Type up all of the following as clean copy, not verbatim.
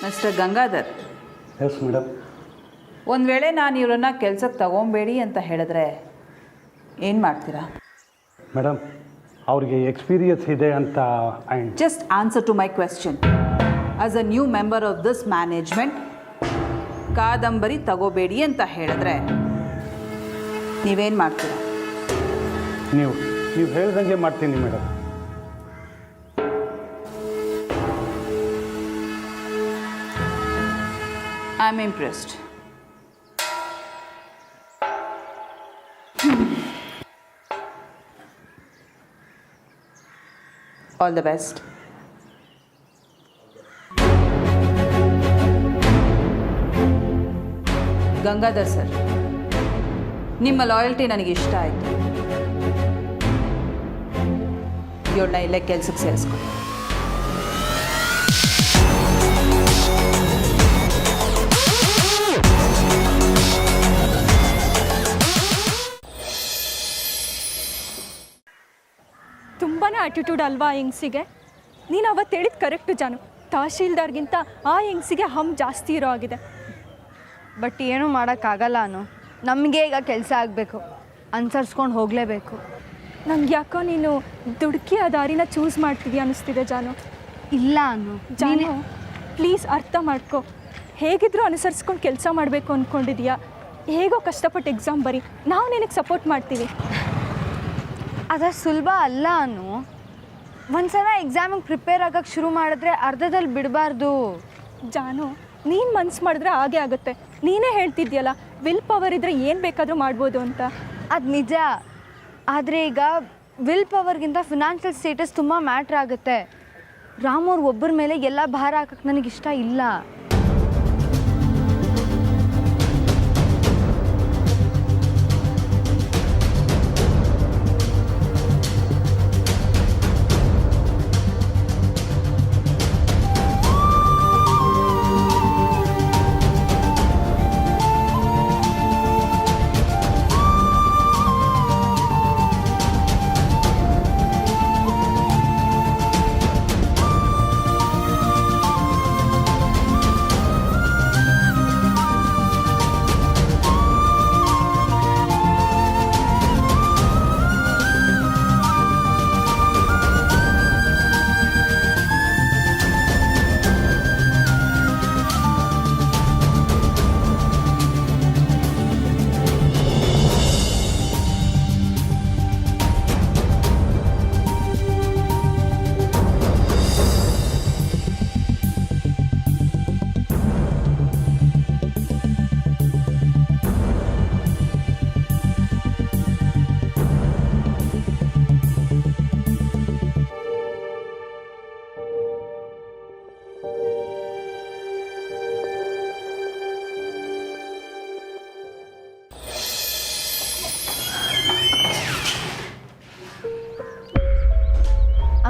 Mister Gangadhar, yes madam. ಒಂದು ವೇಳೆ ನಾನು ಇವರನ್ನ ಕೆಲಸಕ್ಕೆ ತಗೊಬೇಡಿ ಅಂತ ಹೇಳಿದ್ರೆ ಏನು ಮಾಡ್ತೀರಾ? ಮೇಡಮ್, ಅವ್ರಿಗೆ ಎಕ್ಸ್ಪೀರಿಯನ್ಸ್ ಇದೆ ಅಂತ. And just answer to my question. As a new member of this management ಕಾದಂಬರಿ ತಗೋಬೇಡಿ ಅಂತ ಹೇಳಿದ್ರೆ ನೀವೇನು ಮಾಡ್ತೀರಾ? ನೀವು ಹೇಳ್ದಂಗೆ ಮಾಡ್ತೀನಿ madam. I am impressed. All the best. Gangadhar sir, ನಿಮ್ಮ ಲಾಯಲ್ಟಿ ನನಗೆ ಇಷ್ಟ ಆಯಿತು. ಇವಳನ್ನ ಇಲ್ಲೇ ಕೆಲಸಕ್ಕೆ ಸೇರಿಸ್ಕೊಂಡು. ತುಂಬಾ ಆ್ಯಟಿಟ್ಯೂಡ್ ಅಲ್ವಾ ಆ ಹೆಂಗ್ಸಿಗೆ? ನೀನು ಅವತ್ತು ಹೇಳಿದ್ದು ಕರೆಕ್ಟು ಜಾನು. ತಹಶೀಲ್ದಾರ್ಗಿಂತ ಆ ಹೆಂಗ್ಸಿಗೆ ಹಮ್ ಜಾಸ್ತಿ ಇರೋ ಆಗಿದೆ. ಬಟ್ ಏನೂ ಮಾಡೋಕ್ಕಾಗಲ್ಲ ಅನು. ನಮಗೆ ಈಗ ಕೆಲಸ ಆಗಬೇಕು, ಅನುಸರಿಸ್ಕೊಂಡು ಹೋಗಲೇಬೇಕು. ನಂಗೆ ಯಾಕೋ ನೀನು ದುಡುಕಿ ಆ ದಾರಿನ ಚೂಸ್ ಮಾಡ್ತಿದ್ಯಾ ಅನ್ನಿಸ್ತಿದೆ ಜಾನು. ಇಲ್ಲ ಅನು. ಜಾನು, ಪ್ಲೀಸ್ ಅರ್ಥ ಮಾಡ್ಕೊ. ಹೇಗಿದ್ರೂ ಅನುಸರಿಸ್ಕೊಂಡು ಕೆಲಸ ಮಾಡಬೇಕು ಅಂದ್ಕೊಂಡಿದ್ಯಾ. ಹೇಗೋ ಕಷ್ಟಪಟ್ಟು ಎಕ್ಸಾಮ್ ಬರಿ, ನಾವು ನಿನಗೆ ಸಪೋರ್ಟ್ ಮಾಡ್ತೀವಿ. ಅದು ಸುಲಭ ಅಲ್ಲ ಅನು. ಒಂದ್ಸಲ ಎಕ್ಸಾಮಿಗೆ ಪ್ರಿಪೇರ್ ಆಗೋಕ್ಕೆ ಶುರು ಮಾಡಿದ್ರೆ ಅರ್ಧದಲ್ಲಿ ಬಿಡಬಾರ್ದು. ಜಾನು, ನೀನು ಮನ್ಸು ಮಾಡಿದ್ರೆ ಹಾಗೆ ಆಗುತ್ತೆ. ನೀನೇ ಹೇಳ್ತಿದ್ಯಲ್ಲ, ವಿಲ್ ಪವರ್ ಇದ್ದರೆ ಏನು ಬೇಕಾದರೂ ಮಾಡ್ಬೋದು ಅಂತ. ಅದು ನಿಜ. ಆದರೆ ಈಗ ವಿಲ್ ಪವರ್ಗಿಂತ ಫಿನಾನ್ಷಿಯಲ್ ಸ್ಟೇಟಸ್ ತುಂಬ ಮ್ಯಾಟ್ರ್ ಆಗುತ್ತೆ. ರಾಮವ್ರ ಒಬ್ಬರ ಮೇಲೆ ಎಲ್ಲ ಭಾರ ಹಾಕಕ್ಕೆ ನನಗಿಷ್ಟ ಇಲ್ಲ.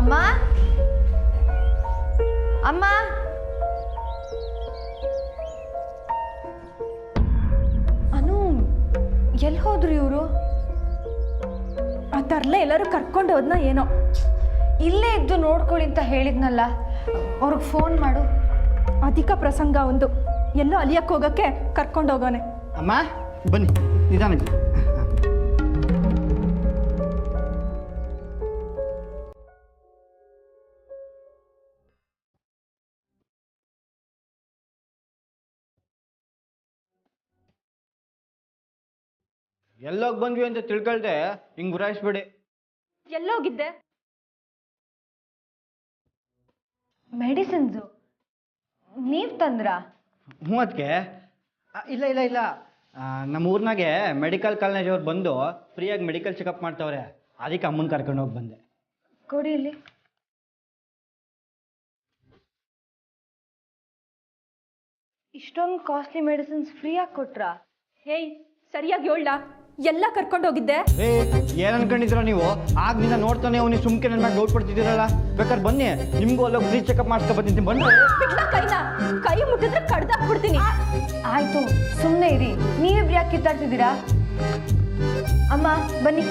ಅಮ್ಮ, ಅಮ್ಮ, ಅನು, ಎಲ್ಲಿ ಹೋದ್ರು ಇವರು? ಆ ಥರಲ್ಲ ಎಲ್ಲರೂ ಕರ್ಕೊಂಡು ಹೋದ್ನ ಏನೋ. ಇಲ್ಲೇ ಇದ್ದು ನೋಡ್ಕೊಳ್ಳಿ ಅಂತ ಹೇಳಿದ್ನಲ್ಲ, ಅವ್ರಿಗೆ ಫೋನ್ ಮಾಡು. ಅಧಿಕ ಪ್ರಸಂಗ ಒಂದು, ಎಲ್ಲೋ ಅಲಿಯಕ್ಕೆ ಹೋಗೋಕ್ಕೆ ಕರ್ಕೊಂಡು ಹೋಗೋನೆ. ಅಮ್ಮ ಬನ್ನಿ, ನಿಧಾನ. ಎಲ್ಲೋಗಿ ಬಂದ್ವಿ ಅಂತ ತಿಳ್ಕೊಳ್ದೆ ಹಿಂಗ್ ಗುರಾಯಿಸ್ಬೇಡಿ. ಎಲ್ಲೋಗಿದ್ದೆ? ಮೆಡಿಸಿನ್ಸು ನೀವು ತಂದ್ರಾ? ಹ್ಞೂ ಅದಕ್ಕೆ ಇಲ್ಲ ಇಲ್ಲ ಇಲ್ಲ, ನಮ್ಮ ಊರ್ನಾಗೆ ಮೆಡಿಕಲ್ ಕಾಲೇಜ್ ಅವ್ರು ಬಂದು ಫ್ರೀಯಾಗಿ ಮೆಡಿಕಲ್ ಚೆಕಪ್ ಮಾಡ್ತವ್ರೆ. ಅದಕ್ಕೆ ಅಮ್ಮನ ಕರ್ಕೊಂಡು ಹೋಗಿ ಬಂದೆ. ಕೊಡಿ ಇಲ್ಲಿ. ಇಷ್ಟೊಂದು ಕಾಸ್ಟ್ಲಿ ಮೆಡಿಸಿನ್ಸ್ ಫ್ರೀಯಾಗಿ ಕೊಟ್ರಾ? ಹೇಯ್, ಸರಿಯಾಗಿ ಹೇಳ. ಎಲ್ಲ ಕರ್ಕೊಂಡು ಹೋಗಿದ್ದೆ. ಏನ್ ಅನ್ಕೊಂಡಿದ್ರ ನೀವು? ಆಗ್ನಿಂದ ನೋಡ್ತಾನೆ ನೀವು ಸುಮ್ಕೆ ನನ್ನ ಮೇಲೆ ಡೌಟ್ ಪಡ್ತಿದ್ದೀರಲ್ಲ. ಬೇಕಾದ್ರೆ ಬನ್ನಿ, ನಿಮ್ಗೂ ಅಲ್ಲೋಗಿ ಫ್ರೀ ಚೆಕಪ್ ಮಾಡ್ಸ್ಕೊ ಬಂದಿದ್ದೀನಿ. ಬನ್ನಿ. ಕೈ ಮುಟ್ಟಿದ್ರೆ ಕಡ್ದಾಕ್ಬಿಡ್ತೀನಿ. ಆಯ್ತು, ಸುಮ್ಮನೆ ಇರಿ. ನೀವಿಬ್ರು ಯಾಕೆ ಕಿತ್ತಾಡ್ತಿದ್ದೀರಾ? ಅಮ್ಮ ಬನ್ನಿ.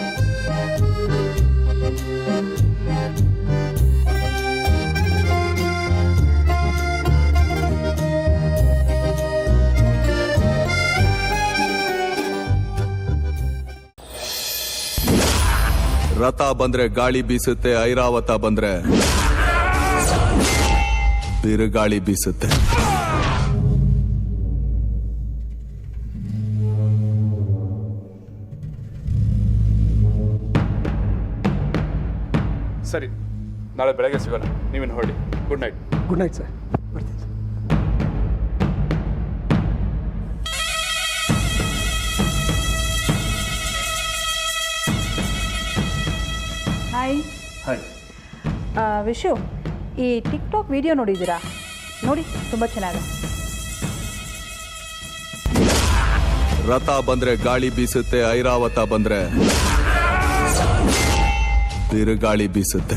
ರಥ ಬಂದ್ರೆ ಗಾಳಿ ಬೀಸುತ್ತೆ, ಐರಾವತ ಬಂದ್ರೆ ಬಿರುಗಾಳಿ ಬೀಸುತ್ತೆ. ಸರಿ, ನಾಳೆ ಬೆಳಗ್ಗೆ ಸಿಗೋಣ. ನೀವೇನು ಹೊರಡಿ. Good night. Good night sir. ಬರ್ತೀನಿ ಸರ್. ಹಾಯ್. ಹಾಯ್. ವಿಶು, ಈ ಟಿಕ್ಟಾಕ್ ವಿಡಿಯೋ ನೋಡಿದ್ದೀರಾ? ನೋಡಿ, ತುಂಬ ಚೆನ್ನಾಗಿದೆ. ರಥ ಬಂದ್ರೆ ಗಾಳಿ ಬೀಸುತ್ತೆ, ಐರಾವತ ಬಂದ್ರೆ ಬಿರುಗಾಳಿ ಬೀಸುತ್ತೆ.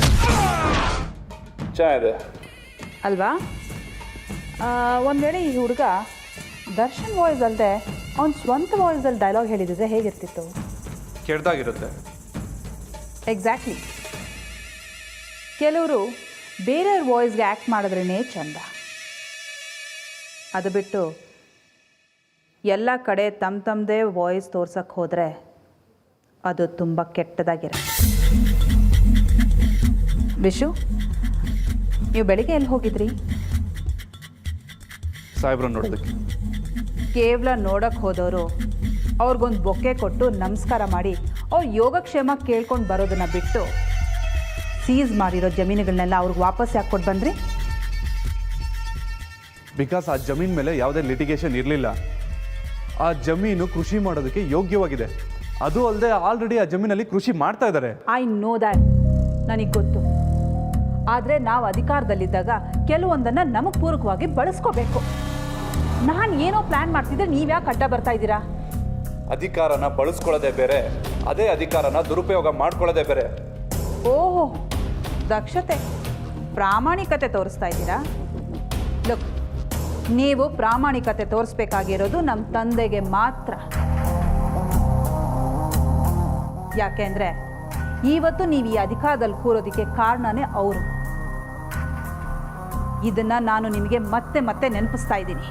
ಚೆನ್ನಾಗಿದೆ ಅಲ್ವಾ? ಒಂದು ವೇಳೆ ಈ ಹುಡುಗ ದರ್ಶನ್ ವಾಯ್ಸ್ ಅಲ್ಲದೆ ಅವ್ನ ಸ್ವಂತ ವಾಯ್ಸಲ್ಲಿ ಡೈಲಾಗ್ ಹೇಳಿದಿದ್ರೆ ಹೇಗಿರ್ತಿತ್ತು? ಕೆಡ್ದಾಗಿರುತ್ತೆ. ಎಕ್ಸಾಕ್ಟ್ಲಿ. ಕೆಲವರು ಬೇರೆಯವ್ರ ವಾಯ್ಸ್ಗೆ ಆ್ಯಕ್ಟ್ ಮಾಡಿದ್ರೇ ಚಂದ. ಅದು ಬಿಟ್ಟು ಎಲ್ಲ ಕಡೆ ತಮ್ಮದೇ ವಾಯ್ಸ್ ತೋರ್ಸಕ್ಕೆ ಹೋದರೆ ಅದು ತುಂಬ ಕೆಟ್ಟದಾಗಿರುತ್ತೆ. ವಿಶು, ನೀವು ಬೆಳಿಗ್ಗೆ ಎಲ್ಲಿ ಹೋಗಿದ್ರಿ? ಸಾಹೇಬ್ರನ್ನ ನೋಡೋದಕ್ಕೆ. ಕೇವಲ ನೋಡೋಕ್ಕೆ ಹೋದವರು ಅವ್ರಿಗೊಂದು ಬೊಕ್ಕೆ ಕೊಟ್ಟು ನಮಸ್ಕಾರ ಮಾಡಿ ಅವ್ರ ಯೋಗಕ್ಷೇಮ ಕೇಳ್ಕೊಂಡು ಬರೋದನ್ನು ಬಿಟ್ಟು ಸೀಸ್ ಮಾಡಿರೋ ಜಮೀನುಗಳನ್ನೆಲ್ಲ ಅವ್ರಿಗೆ ವಾಪಸ್ ಯಾಕೆ ಕೊಟ್ಟು ಬಂದ್ರಿ? ಬಿಕಾಸ್ ಆ ಜಮೀನ್ ಮೇಲೆ ಯಾವುದೇ ಲಿಟಿಗೇಷನ್ ಇರಲಿಲ್ಲ. ಆ ಜಮೀನು ಕೃಷಿ ಮಾಡೋದಕ್ಕೆ ಯೋಗ್ಯವಾಗಿದೆ. ಅದು ಅಲ್ಲದೆ ಆಲ್ರೆಡಿ ಆ ಜಮೀನಲ್ಲಿ ಕೃಷಿ ಮಾಡ್ತಾ ಇದ್ದಾರೆ. ಐ ನೋ ದ್ಯಾಟ್, ನನಗೆ ಗೊತ್ತು. ಆದರೆ ನಾವು ಅಧಿಕಾರದಲ್ಲಿದ್ದಾಗ ಕೆಲವೊಂದನ್ನು ನಮಗೆ ಪೂರಕವಾಗಿ ಬಳಸ್ಕೋಬೇಕು. ನಾನು ಏನೋ ಪ್ಲ್ಯಾನ್ ಮಾಡ್ತಿದ್ದೆ, ನೀವ್ಯಾಕೆ ಅಡ್ಡ ಬರ್ತಾ ಇದ್ದೀರಾ? ಅಧಿಕಾರನ ಬಳಸ್ಕೊಳ್ಳೋದೇ ಬೇರೆ, ಅದೇ ಅಧಿಕಾರನ ದುರುಪಯೋಗ ಮಾಡ್ಕೊಳ್ಳೋದೇ ಬೇರೆ. ಓಹೋ, ದಕ್ಷತೆ, ಪ್ರಾಮಾಣಿಕತೆ ತೋರಿಸ್ತಾ ಇದ್ದೀರಾ? ಲುಕ್, ನೀವು ಪ್ರಾಮಾಣಿಕತೆ ತೋರಿಸ್ಬೇಕಾಗಿರೋದು ನಮ್ಮ ತಂದೆಗೆ ಮಾತ್ರ. ಯಾಕೆಂದರೆ ಇವತ್ತು ನೀವು ಈ ಅಧಿಕಾರದಲ್ಲಿ ಕೂರೋದಕ್ಕೆ ಕಾರಣನೇ ಅವರು. ಇದನ್ನು ನಾನು ನಿಮಗೆ ಮತ್ತೆ ಮತ್ತೆ ನೆನಪಿಸ್ತಾ ಇದ್ದೀನಿ.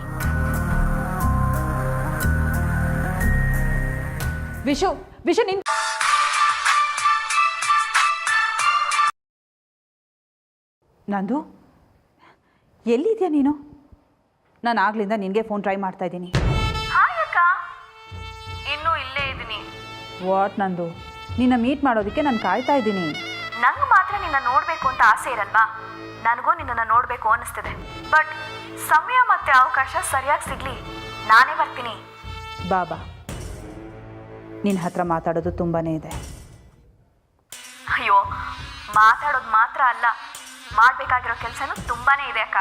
ವಿಶು, ನಿನ್ ನಂದು ಎಲ್ಲಿದ್ಯಾ ನೀನು? ನಾನು ಆಗ್ಲಿಂದ ನಿನಗೆ ಫೋನ್ ಟ್ರೈ ಮಾಡ್ತಾ ಇದ್ದೀನಿ. ಇನ್ನೂ ಇಲ್ಲೇ ಇದ್ದೀನಿ. ವಾಟ್ ನಂದು? ನಿನ್ನ ಮೀಟ್ ಮಾಡೋದಕ್ಕೆ ನಾನು ಕಾಯ್ತಾ ಇದ್ದೀನಿ. ನಂಗೆ ಮಾತ್ರ ನಿನ್ನ ನೋಡಬೇಕು ಅಂತ ಆಸೆ ಇರಲ್ವಾ? ನನಗೂ ನಿನ್ನನ್ನು ನೋಡಬೇಕು ಅನ್ನಿಸ್ತಿದೆ. ಬಟ್ ಸಮಯ ಮತ್ತೆ ಅವಕಾಶ ಸರಿಯಾಗಿ ಸಿಗಲಿ, ನಾನೇ ಬರ್ತೀನಿ. ಬಾಬಾ, ನಿನ್ನ ಹತ್ರ ಮಾತಾಡೋದು ತುಂಬಾ ಇದೆ. ಅಯ್ಯೋ, ಮಾತಾಡೋದು ಮಾತ್ರ ಅಲ್ಲ, ಮಾಡಬೇಕಾಗಿರೋ ಕೆಲಸನೂ ತುಂಬಾ ಇದೆ ಅಕ್ಕ.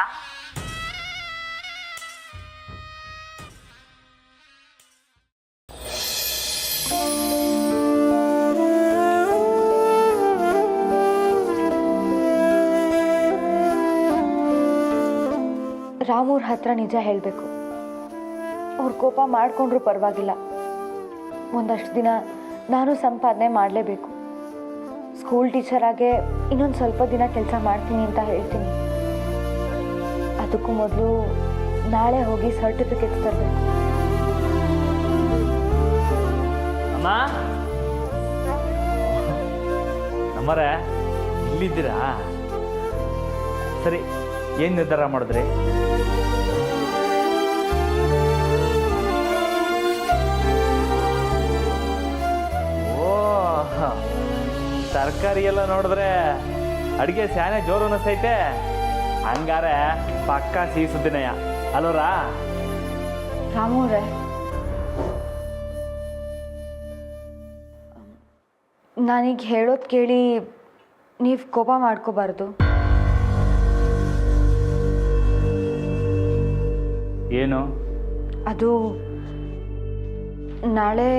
ರಾಮೂರ್ ಹತ್ರ ನಿಜ ಹೇಳಬೇಕು. ಅವ್ರು ಕೋಪ ಮಾಡಿಕೊಂಡ್ರೂ ಪರವಾಗಿಲ್ಲ, ಒಂದಷ್ಟು ದಿನ ನಾನು ಸಂಪಾದನೆ ಮಾಡಲೇಬೇಕು. ಸ್ಕೂಲ್ ಟೀಚರಾಗೆ ಇನ್ನೊಂದು ಸ್ವಲ್ಪ ದಿನ ಕೆಲಸ ಮಾಡ್ತೀನಿ ಅಂತ ಹೇಳ್ತೀನಿ. ಅದಕ್ಕೂ ಮೊದಲು ನಾಳೆ ಹೋಗಿ ಸರ್ಟಿಫಿಕೇಟ್ಸ್ ತರಬೇಕು. ಅಮ್ಮ, ನಮ್ಮರೆ ಇಲ್ಲಿದ್ದೀರಾ? ಸರಿ, ಏನು ನಿರ್ಧಾರ ಮಾಡಿದ್ರಿ? ಓ, ತರಕಾರಿ ಎಲ್ಲ ನೋಡಿದ್ರೆ ಅಡುಗೆ ಸ್ಯಾನೆ ಜೋರು ಅನ್ನಿಸ್ತೈತೆ. ಹಂಗಾರೆ ಪಕ್ಕ ಸಿಹಿ ಸುದ್ದಿನಯ್ಯ ಅಲ್ವರಾ? ರಾಮೂರೇ, ನಾನೀಗ ಹೇಳೋದು ಕೇಳಿ ನೀವು ಕೋಪ ಮಾಡ್ಕೋಬಾರ್ದು. ಏನು? ಅದು ನಾಳೆ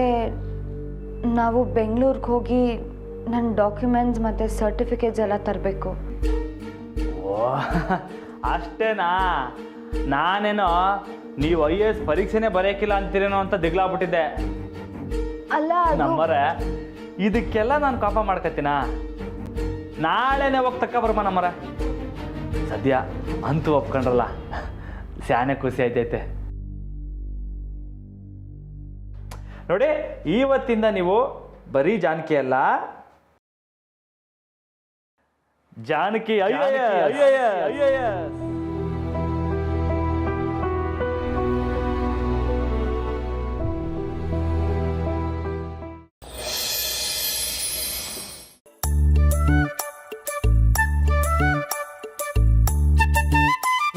ನಾವು ಬೆಂಗಳೂರಿಗೆ ಹೋಗಿ ನನ್ನ ಡಾಕ್ಯುಮೆಂಟ್ಸ್ ಮತ್ತು ಸರ್ಟಿಫಿಕೇಟ್ಸ್ ಎಲ್ಲ ತರಬೇಕು. ಓ, ಅಷ್ಟೇನಾ? ನಾನೇನೋ ನೀವು IAS ಪರೀಕ್ಷೆನೇ ಬರೆಯೋಕ್ಕಿಲ್ಲ ಅಂತೀರೇನೋ ಅಂತ ದಿಗ್ಲಾಗ್ಬಿಟ್ಟಿದ್ದೆ. ಅಲ್ಲ ನಮ್ಮರೆ, ಇದಕ್ಕೆಲ್ಲ ನಾನು ಕೋಪ ಮಾಡ್ಕೊತೀನ? ನಾಳೆನೇ ಹೋಗಿ ತಕ್ಕ ನಮ್ಮರೆ. ಸದ್ಯ ಅಂತೂ ಒಪ್ಕೊಂಡ್ರಲ್ಲ, ಸ್ಯಾನೆ ಖುಷಿ ಆಯ್ತೈತೆ ನೋಡಿ. ಇವತ್ತಿಂದ ನೀವು ಬರೀ ಜಾನಕಿ ಅಲ್ಲ, ಜಾನಕಿ IAS.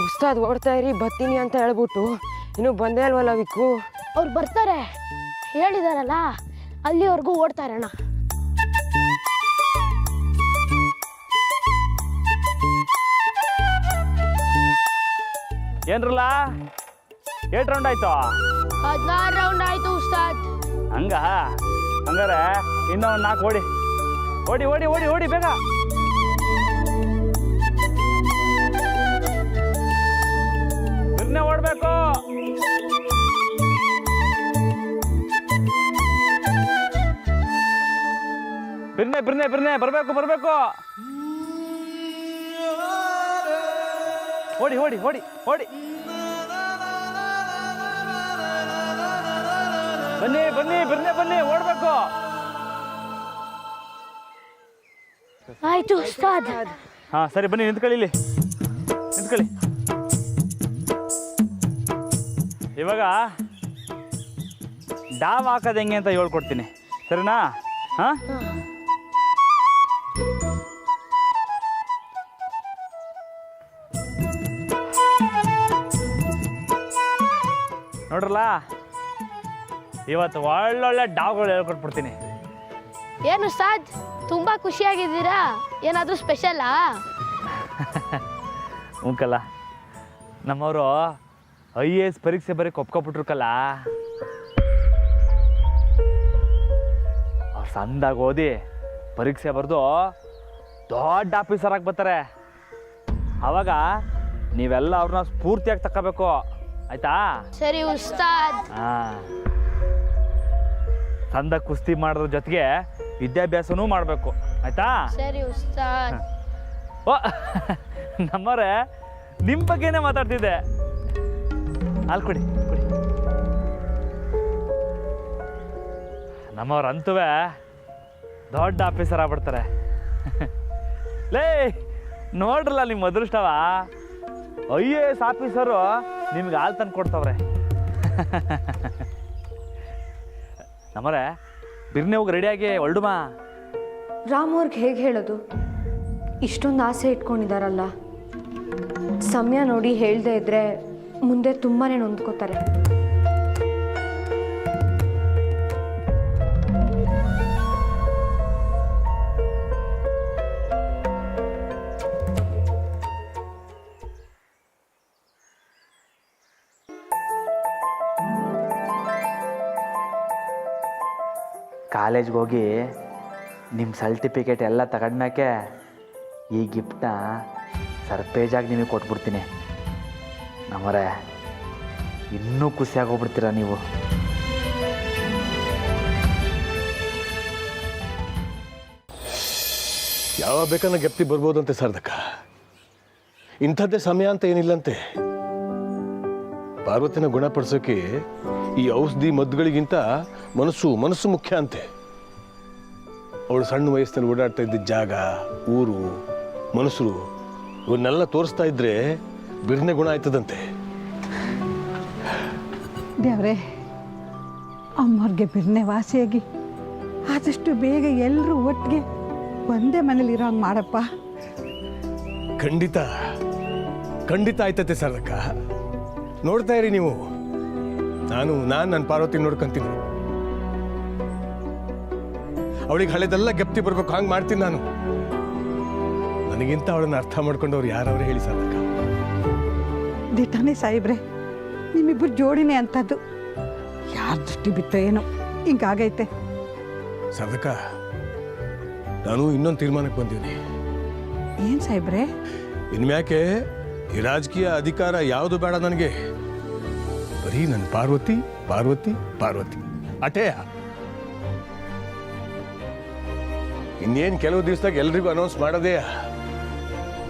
ಉಸ್ತಾದ್ ಓಡ್ತಾ ಇರಿ ಬರ್ತೀನಿ ಅಂತ ಹೇಳ್ಬಿಟ್ಟು ಇನ್ನು ಬಂದೇ ಅಲ್ವಲ್ಲ ವಿಕ್ಕು. ಅವ್ರು ಬರ್ತಾರೆ ಹೇಳಿದಾರಲ್ಲ, ಅಲ್ಲಿವರೆಗೂ ಓಡ್ತಾರೆ ಅಣ್ಣ. ಏನ್ರಲ್ಲ 8 ರೌಂಡ್ ಆಯ್ತು. 16 ರೌಂಡ್ ಆಯ್ತು ಉಸ್ತಾದ್. ಹಂಗಾರೆ ಇನ್ನೂ 4 ಓಡಿ ಓಡಿ ಓಡಿ ಓಡಿ ಓಡಿ ಬೇಗ. ಬಿರ್ನೆ ಓಡ್ಬೇಕು. ಬಿರ್ನೆ ಬಿರ್ನೆ ಬಿರ್ನೆ ಬರ್ಬೇಕು. ಓಡಿ ಓಡಿ ಓಡಿ ಓಡಿ. ಬನ್ನಿ ಬಿರ್ನೆ ಓಡ್ಬೇಕು. ಆಯ್ತು ಉಸ್ತಾದ್. ಹಾ ಸರಿ ಬನ್ನಿ, ನಿಂತ್ಕೊಳ್ಳಿ. ಇವಾಗ ಡಾವ್ ಹಾಕೋದು ಹೆಂಗೆ ಅಂತ ಹೇಳ್ಕೊಡ್ತೀನಿ, ಸರಿನಾ? ಹಾ ನೋಡ್ರಲ್ಲ, ಇವತ್ತು ಒಳ್ಳೊಳ್ಳೆ ಡಾವ್ಗಳು ಹೇಳ್ಕೊಟ್ಬಿಡ್ತೀನಿ. ಏನು ಉಸ್ತಾದ್ ತುಂಬಾ ಖುಷಿಯಾಗಿದ್ದೀರಾ? ಏನಾದರೂ ಸ್ಪೆಷಲ್ಲಾ? ಉಂಕಲ್ಲ, ನಮ್ಮವರು IAS ಪರೀಕ್ಷೆ ಬರೀ ಒಪ್ಕೊಬಿಟ್ರುಕಲ್ಲ. ಅವ್ರು ಸಂದಾಗ ಓದಿ ಪರೀಕ್ಷೆ ಬರೆದು ದೊಡ್ಡ ಆಫೀಸರ್ ಆಗಿ ಬರ್ತಾರೆ. ಆವಾಗ ನೀವೆಲ್ಲ ಅವ್ರನ್ನ ಸ್ಫೂರ್ತಿಯಾಗಿ ತಗೋಬೇಕು, ಆಯ್ತಾ? ಸರಿ ಉಸ್ತಾದ್. ಸಂದ ಕುಸ್ತಿ ಮಾಡೋದ್ರ ಜೊತೆಗೆ ವಿದ್ಯಾಭ್ಯಾಸನೂ ಮಾಡಬೇಕು, ಆಯ್ತಾ? ಸರಿ ಉಸ್ತಾದ್. ಓ ನಮ್ಮವ್ರೆ, ನಿಮ್ಮ ಬಗ್ಗೆನೇ ಮಾತಾಡ್ತಿದ್ದೆ. ಅಲ್ಲಿ ಕೊಡಿ. ನಮ್ಮವ್ರು ಅಂತುವೆ ದೊಡ್ಡ ಆಫೀಸರ್ ಆಗ್ಬಿಡ್ತಾರೆ. ಲೇ ನೋಡ್ರಲ್ಲ ನಿಮ್ಮ ಅದೃಷ್ಟವ, IAS ಆಫೀಸರು ನಿಮ್ಗೆ ಹಾಲು ತಂದು ಕೊಡ್ತವ್ರೆ. ನಮ್ಮರೆ ಬಿರ್ನೆ ಹೋಗಿ ರೆಡಿಯಾಗಿ ಹೊರಡುಮ. ರಾಮವ್ರಿಗೆ ಹೇಗೆ ಹೇಳೋದು? ಇಷ್ಟೊಂದು ಆಸೆ ಇಟ್ಕೊಂಡಿದ್ದಾರಲ್ಲ, ಸಮಯ ನೋಡಿ ಹೇಳ್ದೇ ಇದ್ರೆ ಮುಂದೆ ತುಂಬಾ ನೊಂದ್ಕೋತಾರೆ. ಕಾಲೇಜ್ಗೆ ಹೋಗಿ ನಿಮ್ಮ ಸರ್ಟಿಫಿಕೇಟ್ ಎಲ್ಲ ತಗೊಂಡ್ಮ್ಯಾಕೆ ಈ ಗಿಫ್ಟ್ನ ಸರ್ಪ್ರೈಸಾಗಿ ನಿಮಗೆ ಕೊಟ್ಬಿಡ್ತೀನಿ. ನಮ್ಮರೆ ಇನ್ನೂ ಖುಷಿಯಾಗೋಗ್ಬಿಡ್ತೀರ ನೀವು. ಯಾವಾಗ ಬೇಕಾದ್ರೆ ಗೆಪ್ತಿ ಬರ್ಬೋದಂತೆ ಸಾರ್ಥಕ. ಇಂಥದ್ದೇ ಸಮಯ ಅಂತ ಏನಿಲ್ಲಂತೆ. ಪಾರ್ವತಿನ ಗುಣಪಡಿಸೋಕೆ ಈ ಔಷಧಿ ಮದ್ದುಗಳಿಗಿಂತ ಮನಸ್ಸು ಮುಖ್ಯ ಅಂತೆ. ಅವಳು ಸಣ್ಣ ವಯಸ್ಸಿನಲ್ಲಿ ಓಡಾಡ್ತಾ ಇದ್ದ ಜಾಗ, ಊರು, ಮನುಷ್ಯರು ಇವನ್ನೆಲ್ಲ ತೋರಿಸ್ತಾ ಇದ್ರೆ ಬಿರ್ನೆ ಗುಣ ಆಯ್ತದಂತೆ. ದೇವ್ರೆ, ಅಮ್ಮವ್ರಿಗೆ ಬಿರ್ನೆ ವಾಸಿಯಾಗಿ ಆದಷ್ಟು ಬೇಗ ಎಲ್ಲರೂ ಒಟ್ಟಿಗೆ ಒಂದೇ ಮನೇಲಿ ಇರೋ ಹಂಗೆ ಮಾಡಪ್ಪ. ಖಂಡಿತ ಆಯ್ತತೆ ಸಾರ್ಥಕ. ನೋಡ್ತಾ ಇರಿ ನೀವು. ನಾನು ನನ್ನ ಪಾರ್ವತಿ ನೋಡ್ಕೊಂತೀನಿ. ಅವಳಿಗೆ ಹಳೆದೆಲ್ಲ ಗೆಪ್ತಿ ಬರ್ಬೇಕು, ಹಂಗೆ ಮಾಡ್ತೀನಿ ನಾನು. ನನಗಿಂತ ಅವಳನ್ನ ಅರ್ಥ ಮಾಡ್ಕೊಂಡವ್ರು ಯಾರವ್ರೆ ಹೇಳಿ ಸಾರ್ಥಕ? ದಿಟ್ಟಾನೆ ಸಾಯಿಬ್ರೆ, ನಿಮ್ಮಿಬ್ಬರು ಜೋಡಿನೇ ಅಂಥದ್ದು. ಯಾರ ದೃಷ್ಟಿ ಬಿತ್ತೋ ಏನೋ ಹಿಂಗಾಗೈತೆ. ಸಾರ್ಥಕ, ನಾನು ಇನ್ನೊಂದು ತೀರ್ಮಾನಕ್ಕೆ ಬಂದೀನಿ. ಏನು ಸಾಯಿಬ್ರೆ? ಇನ್ಮ್ಯಾಕೆ ಈ ರಾಜಕೀಯ ಅಧಿಕಾರ ಯಾವುದು ಬೇಡ ನನಗೆ. ಬರೀ ನನ್ನ ಪಾರ್ವತಿ ಪಾರ್ವತಿ ಪಾರ್ವತಿ ಅಟೇಯ. ಇನ್ನೇನು ಕೆಲವು ದಿವಸದಾಗ ಎಲ್ರಿಗೂ ಅನೌನ್ಸ್ ಮಾಡೋದೇ.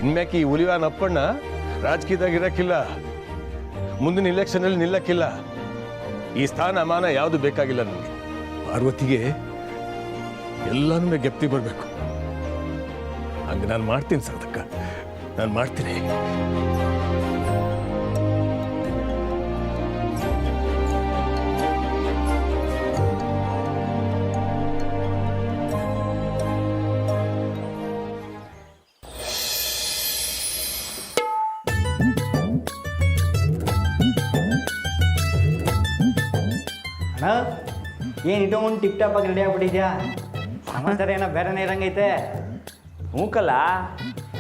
ಇನ್ಮ್ಯಾಕೆ ಈ ಹುಲಿವಾನ್ ಅಪ್ಪಣ್ಣ ರಾಜಕೀಯದಾಗ ಇರಕ್ಕಿಲ್ಲ, ಮುಂದಿನ ಇಲೆಕ್ಷನಲ್ಲಿ ನಿಲ್ಲಕ್ಕಿಲ್ಲ. ಈ ಸ್ಥಾನ ಮಾನ ಯಾವುದು ಬೇಕಾಗಿಲ್ಲ ನನಗೆ. ಪಾರ್ವತಿಗೆ ಎಲ್ಲನೂ ಗೆಪ್ತಿ ಬರಬೇಕು. ಹಂಗೆ ನಾನು ಮಾಡ್ತೀನಿ ಸಾರ್ಥಕ, ನಾನು ಮಾಡ್ತೀನಿ. ಅಣ್ಣ ಏನು ಇಟ್ಕೊಂಡು ಟಿಪ್ ಟಾಪ್ ಆಗಿ ರೆಡಿ ಆಗ್ಬಿಟ್ಟಿದ್ಯಾ? ಸಮಾಚಾರ ಏನೋ ಬೇರೆನೇ ಇರಂಗೈತೆ. ಹ್ಞೂಕಲ್ಲ,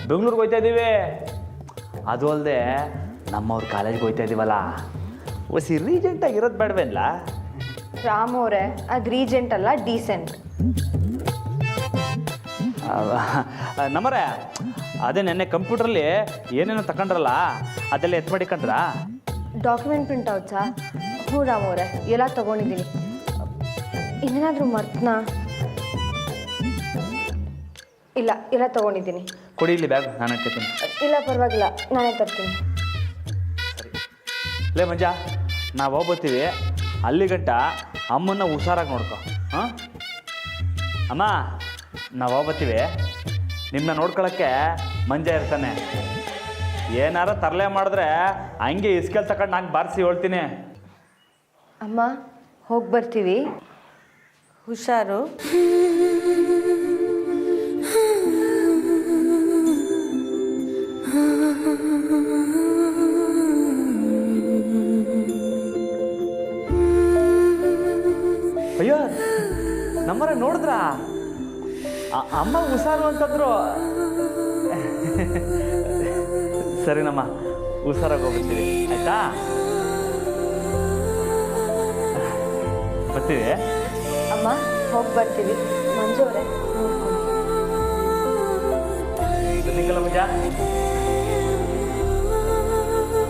ಬೆಂಗ್ಳೂರಿಗೆ ಹೋಗ್ತಾ ಇದ್ದೀವಿ. ಅದು ಅಲ್ಲದೆ ನಮ್ಮವ್ರ ಕಾಲೇಜ್ಗೆ ಹೋಗ್ತಾ ಇದ್ದೀವಲ್ಲ, ಒಸಿ ರೀಜೆಂಟಾಗಿ ಇರೋದು ಬೇಡವೇನ್ಲ? ರಾಮ್ ಅವರೇ, ಅದು ರೀಜೆಂಟ್ ಅಲ್ಲ, ಡೀಸೆಂಟ್. ನಮ್ಮರೇ, ಅದೇ ನೆನ್ನೆ ಕಂಪ್ಯೂಟ್ರಲ್ಲಿ ಏನೇನೋ ತಗೊಂಡ್ರಲ್ಲ, ಅದೆಲ್ಲ ಎತ್ ಮಾಡಿಕೊಂಡ್ರಾ? ಡಾಕ್ಯುಮೆಂಟ್ ಪ್ರಿಂಟ್ಔಟ್ಸಾ? ಹ್ಞೂ ರಾಮ್ ಅವರೇ, ಎಲ್ಲ ತೊಗೊಂಡಿದ್ದೀನಿ. ಇನ್ನೇನಾದರೂ ಮರ್ತನಾ? ಇಲ್ಲ, ಎಲ್ಲ ತೊಗೊಂಡಿದ್ದೀನಿ. ಕೊಡಿ ಇಲ್ಲಿ ಬ್ಯಾಗ್, ನಾನು ಇಟ್ಕೊತೀನಿ. ಇಲ್ಲ ಪರವಾಗಿಲ್ಲ, ನಾನೇ ತರ್ತೀನಿ. ಲೇ ಮಂಜ, ನಾವು ಹೋಗ್ಬರ್ತೀವಿ. ಅಲ್ಲಿ ಗಂಟ ಅಮ್ಮನ್ನ ಹುಷಾರಾಗಿ ನೋಡ್ಕೊ. ಹಾಂ ಅಮ್ಮ, ನಾವು ಹೋಗ್ಬರ್ತೀವಿ. ನಿಮ್ಮನ್ನ ನೋಡ್ಕೊಳಕ್ಕೆ ಮಂಜ ಇರ್ತಾನೆ. ಏನಾರ ತರಲೆ ಮಾಡಿದ್ರೆ ಹಂಗೆ ಇಸ್ಕೆಲ್ ತಗೊಂಡು ನಾನು ಬಾರಿಸಿ ಹೇಳ್ತೀನಿ. ಅಮ್ಮ, ಹೋಗಿ ಬರ್ತೀವಿ, ಹುಷಾರು. ಅಯ್ಯೋ, ನಮ್ಮರ ನೋಡಿದ್ರ ಅಮ್ಮ ಹುಷಾರು ಅಂತಂದ್ರು. ಸರಿನಮ್ಮ, ಹುಷಾರಾಗಿ ಹೋಗ್ಬಿಡ್ತೀವಿ, ಆಯ್ತಾ? ಬರ್ತೀವಿ ಅಮ್ಮ, ಹೋಗಿ ಬರ್ತೀವಿ. ಮಂಜು ಅವರೇ, ನಿಂಗಲ್ಲ ಮಂಜ,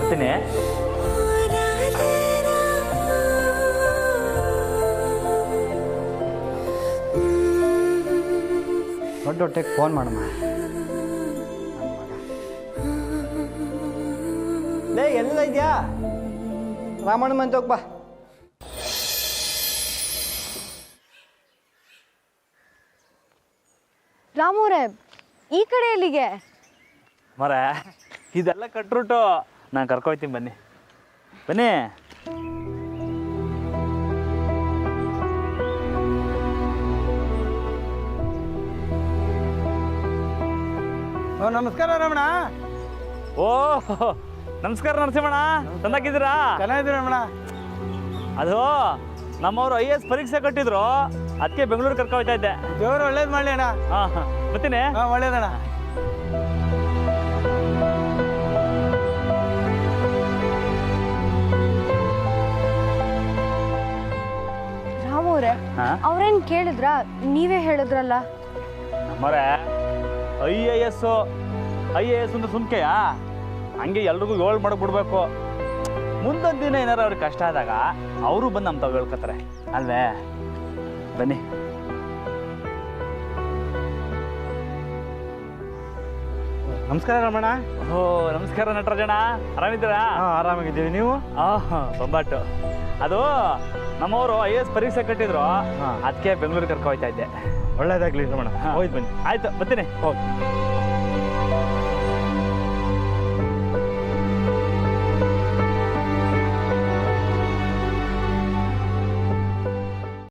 ಬರ್ತೀನಿ. ದೊಡ್ಡ ಹೊಟ್ಟೆಗೆ ಫೋನ್ ಮಾಡಮ್ಮ. ಲೇ, ಎಲ್ಲ ಇದೆಯಾ? ರಾಮಣ್ಣ ಮಂತ ಹೋಗ್ಬಾ. ರಾಮವ್ರೆ, ಈ ಕಡೆ ಎಲ್ಲಿಗೆ? ಮರ ಇದೆಲ್ಲ ಕಟ್ರುಟು, ನಾನು ಕರ್ಕೊಯ್ತೀನಿ, ಬನ್ನಿ ಬನ್ನಿ. ನಮಸ್ಕಾರ ರಮಣ. ಓ, ನಮಸ್ಕಾರ ನರಸಿಂಹಣ್ಣ, ಚೆನ್ನಾಗಿದ್ದೀರಾ? ಚೆನ್ನಾಗಿದ್ದೀರ ರಮಣ. ಅದು ನಮ್ಮವರು IAS ಪರೀಕ್ಷೆ ಕಟ್ಟಿದ್ರು, ಅದಕ್ಕೆ ಬೆಂಗಳೂರು ಕರ್ಕೊ ಹೋಗ್ತಾ ಇದ್ದೆ. ದೇವರು ಒಳ್ಳೇದು ಮಾಡಲಿ ಅಣ್ಣ. ಹಾಂ ಹಾಂ, ಬರ್ತೀನಿ. ಹಾಂ, ಒಳ್ಳೇದಣ್ಣ. ರಾಮವ್ರೆ, ಅವ್ರೇನು ಕೇಳಿದ್ರ? ನೀವೇ ಹೇಳಿದ್ರಲ್ಲ. ನಮ್ಮರೆ IAS ಅಂದ್ರೆ ಸುಮ್ಕೆಯಾ? ಹಂಗೆ ಎಲ್ರಿಗೂ ಏಳು ಮಾಡಬಿಡ್ಬೇಕು. ಮುಂದೊಂದು ದಿನ ಏನಾರು ಅವ್ರಿಗೆ ಕಷ್ಟ ಆದಾಗ ಅವರು ಬಂದು ನಮ್ಮ ತಾವು ಹೇಳ್ಕೊತಾರೆ ಅಲ್ವೇ? ಬನ್ನಿ. ನಮಸ್ಕಾರ ರಮಣ. ಓ, ನಮಸ್ಕಾರ ನಟರಾಜಣ್ಣ, ಆರಾಮಿದ್ದೀರಾ? ಆರಾಮಾಗಿದ್ದೀವಿ, ನೀವು? ಬೊಂಬಾಟು. ಅದು ನಮ್ಮವರು IAS ಪರೀಕ್ಷೆ ಕಟ್ಟಿದ್ರು, ಅದಕ್ಕೆ ಬೆಂಗಳೂರಿಗೆ ಕರ್ಕೊ ಹೋಗ್ತಾ ಇದ್ದೆ. ಒಳ್ಳೇದಾಗ್ಲಿ ರಮಣ, ಹೋಯ್ತು ಬನ್ನಿ. ಆಯ್ತು, ಬರ್ತೀನಿ. ಹೋಗಿ.